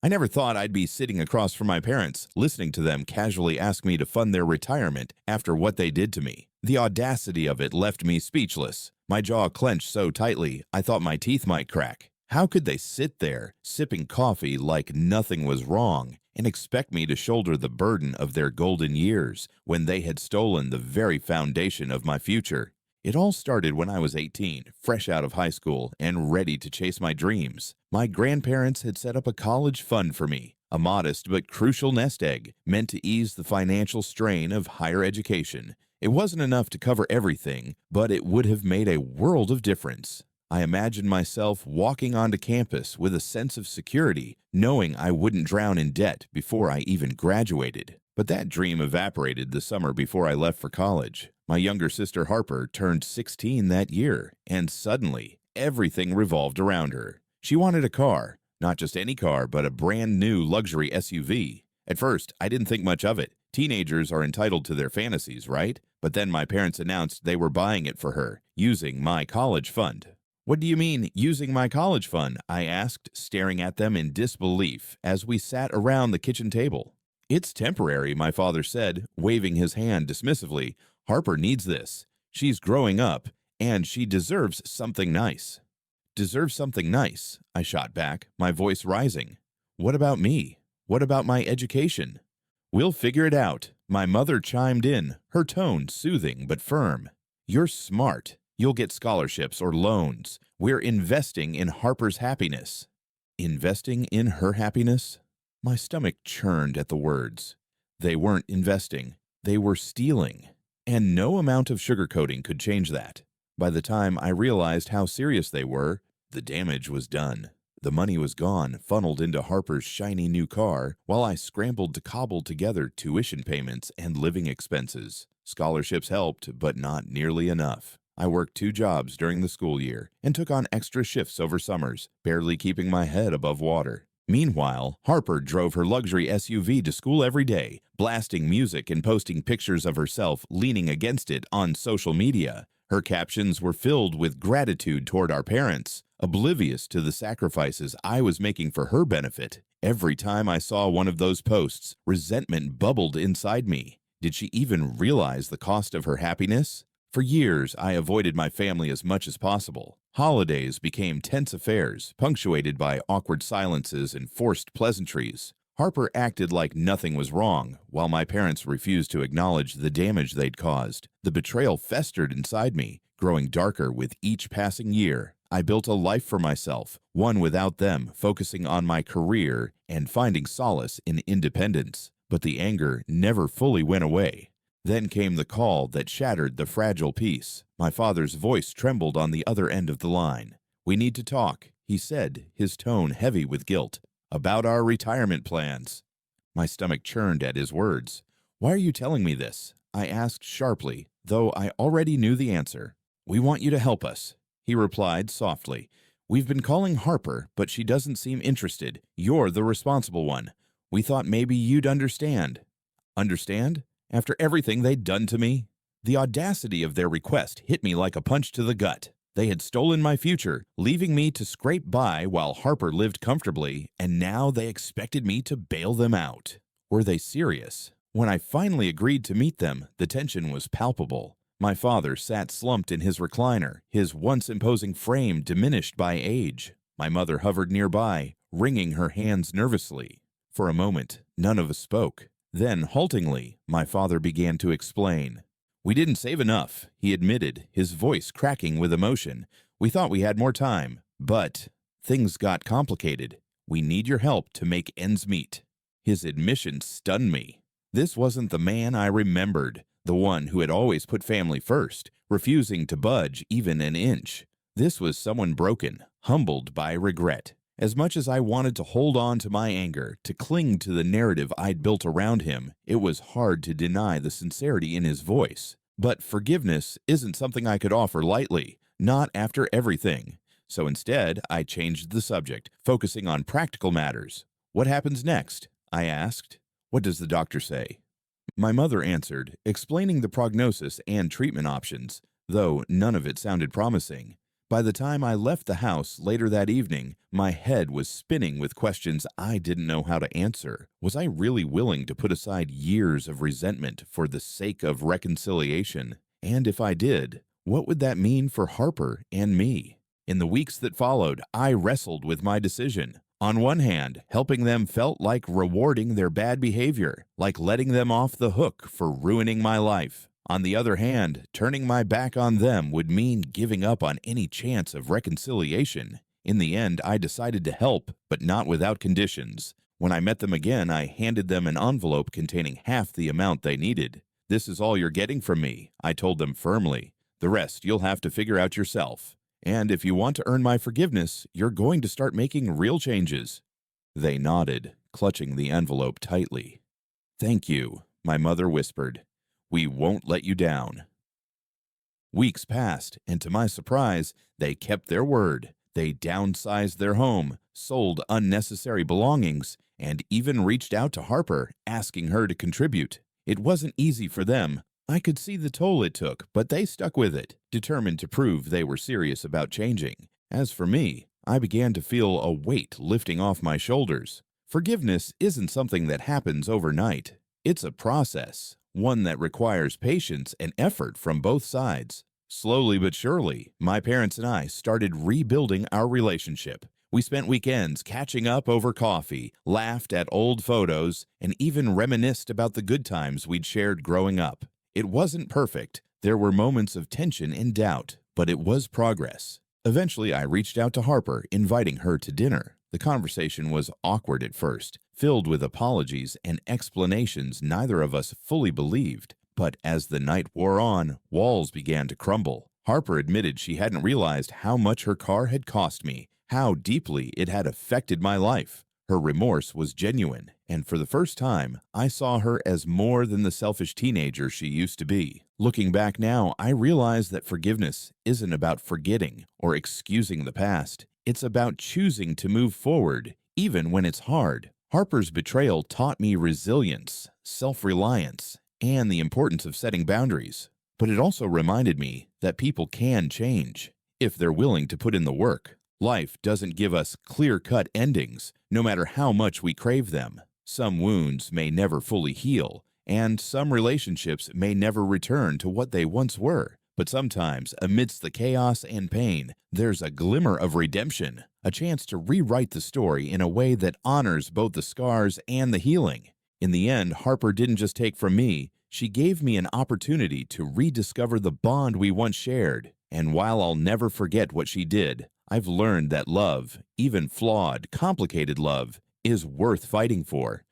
I never thought I'd be sitting across from my parents, listening to them casually ask me to fund their retirement after what they did to me. The audacity of it left me speechless. My jaw clenched so tightly I thought my teeth might crack. How could they sit there, sipping coffee like nothing was wrong, and expect me to shoulder the burden of their golden years when they had stolen the very foundation of my future? It all started when I was 18, fresh out of high school and ready to chase my dreams. My grandparents had set up a college fund for me, a modest but crucial nest egg meant to ease the financial strain of higher education. It wasn't enough to cover everything, but it would have made a world of difference. I imagined myself walking onto campus with a sense of security, knowing I wouldn't drown in debt before I even graduated. But that dream evaporated the summer before I left for college. My younger sister Harper turned 16 that year, and suddenly, everything revolved around her. She wanted a car, not just any car, but a brand new luxury SUV. At first, I didn't think much of it. Teenagers are entitled to their fantasies, right? But then my parents announced they were buying it for her, using my college fund. "What do you mean, using my college fund?" I asked, staring at them in disbelief as we sat around the kitchen table. "It's temporary," my father said, waving his hand dismissively. "Harper needs this. She's growing up, and she deserves something nice." "Deserves something nice?" I shot back, my voice rising. "What about me? What about my education?" "We'll figure it out," my mother chimed in, her tone soothing but firm. "You're smart. You'll get scholarships or loans. We're investing in Harper's happiness." Investing in her happiness? My stomach churned at the words. They weren't investing. They were stealing. And no amount of sugarcoating could change that. By the time I realized how serious they were, the damage was done. The money was gone, funneled into Harper's shiny new car, while I scrambled to cobble together tuition payments and living expenses. Scholarships helped, but not nearly enough. I worked 2 jobs during the school year and took on extra shifts over summers, barely keeping my head above water. Meanwhile, Harper drove her luxury SUV to school every day, blasting music and posting pictures of herself leaning against it on social media. Her captions were filled with gratitude toward our parents, oblivious to the sacrifices I was making for her benefit. Every time I saw one of those posts, resentment bubbled inside me. Did she even realize the cost of her happiness? For years, I avoided my family as much as possible. Holidays became tense affairs, punctuated by awkward silences and forced pleasantries. Harper acted like nothing was wrong, while my parents refused to acknowledge the damage they'd caused. The betrayal festered inside me, growing darker with each passing year. I built a life for myself, one without them, focusing on my career and finding solace in independence. But the anger never fully went away. Then came the call that shattered the fragile peace. My father's voice trembled on the other end of the line. "We need to talk," he said, his tone heavy with guilt. "About our retirement plans." My stomach churned at his words. "Why are you telling me this?" I asked sharply, though I already knew the answer. "We want you to help us," he replied softly. "We've been calling Harper, but she doesn't seem interested. You're the responsible one. We thought maybe you'd understand." Understand? After everything they'd done to me? The audacity of their request hit me like a punch to the gut. They had stolen my future, leaving me to scrape by while Harper lived comfortably, and now they expected me to bail them out. Were they serious? When I finally agreed to meet them, the tension was palpable. My father sat slumped in his recliner, his once imposing frame diminished by age. My mother hovered nearby, wringing her hands nervously. For a moment, none of us spoke. Then, haltingly, my father began to explain. "We didn't save enough," he admitted, his voice cracking with emotion. "We thought we had more time, but things got complicated. We need your help to make ends meet." His admission stunned me. This wasn't the man I remembered, the one who had always put family first, refusing to budge even an inch. This was someone broken, humbled by regret. As much as I wanted to hold on to my anger, to cling to the narrative I'd built around him, it was hard to deny the sincerity in his voice. But forgiveness isn't something I could offer lightly, not after everything. So instead, I changed the subject, focusing on practical matters. "What happens next?" I asked. "What does the doctor say?" My mother answered, explaining the prognosis and treatment options, though none of it sounded promising. By the time I left the house later that evening, my head was spinning with questions I didn't know how to answer. Was I really willing to put aside years of resentment for the sake of reconciliation? And if I did, what would that mean for Harper and me? In the weeks that followed, I wrestled with my decision. On one hand, helping them felt like rewarding their bad behavior, like letting them off the hook for ruining my life. On the other hand, turning my back on them would mean giving up on any chance of reconciliation. In the end, I decided to help, but not without conditions. When I met them again, I handed them an envelope containing half the amount they needed. "This is all you're getting from me," I told them firmly. "The rest you'll have to figure out yourself. And if you want to earn my forgiveness, you're going to start making real changes." They nodded, clutching the envelope tightly. "Thank you," my mother whispered. "We won't let you down." Weeks passed, and to my surprise, they kept their word. They downsized their home, sold unnecessary belongings, and even reached out to Harper, asking her to contribute. It wasn't easy for them. I could see the toll it took, but they stuck with it, determined to prove they were serious about changing. As for me, I began to feel a weight lifting off my shoulders. Forgiveness isn't something that happens overnight. It's a process, one that requires patience and effort from both sides. Slowly but surely, my parents and I started rebuilding our relationship. We spent weekends catching up over coffee, laughed at old photos, and even reminisced about the good times we'd shared growing up. It wasn't perfect. There were moments of tension and doubt, but it was progress. Eventually, I reached out to Harper, inviting her to dinner. The conversation was awkward at first, filled with apologies and explanations neither of us fully believed. But as the night wore on, walls began to crumble. Harper admitted she hadn't realized how much her car had cost me, how deeply it had affected my life. Her remorse was genuine, and for the first time, I saw her as more than the selfish teenager she used to be. Looking back now, I realize that forgiveness isn't about forgetting or excusing the past. It's about choosing to move forward, even when it's hard. Harper's betrayal taught me resilience, self-reliance, and the importance of setting boundaries. But it also reminded me that people can change if they're willing to put in the work. Life doesn't give us clear-cut endings, no matter how much we crave them. Some wounds may never fully heal, and some relationships may never return to what they once were. But sometimes, amidst the chaos and pain, there's a glimmer of redemption, a chance to rewrite the story in a way that honors both the scars and the healing. In the end, Harper didn't just take from me, she gave me an opportunity to rediscover the bond we once shared. And while I'll never forget what she did, I've learned that love, even flawed, complicated love, is worth fighting for.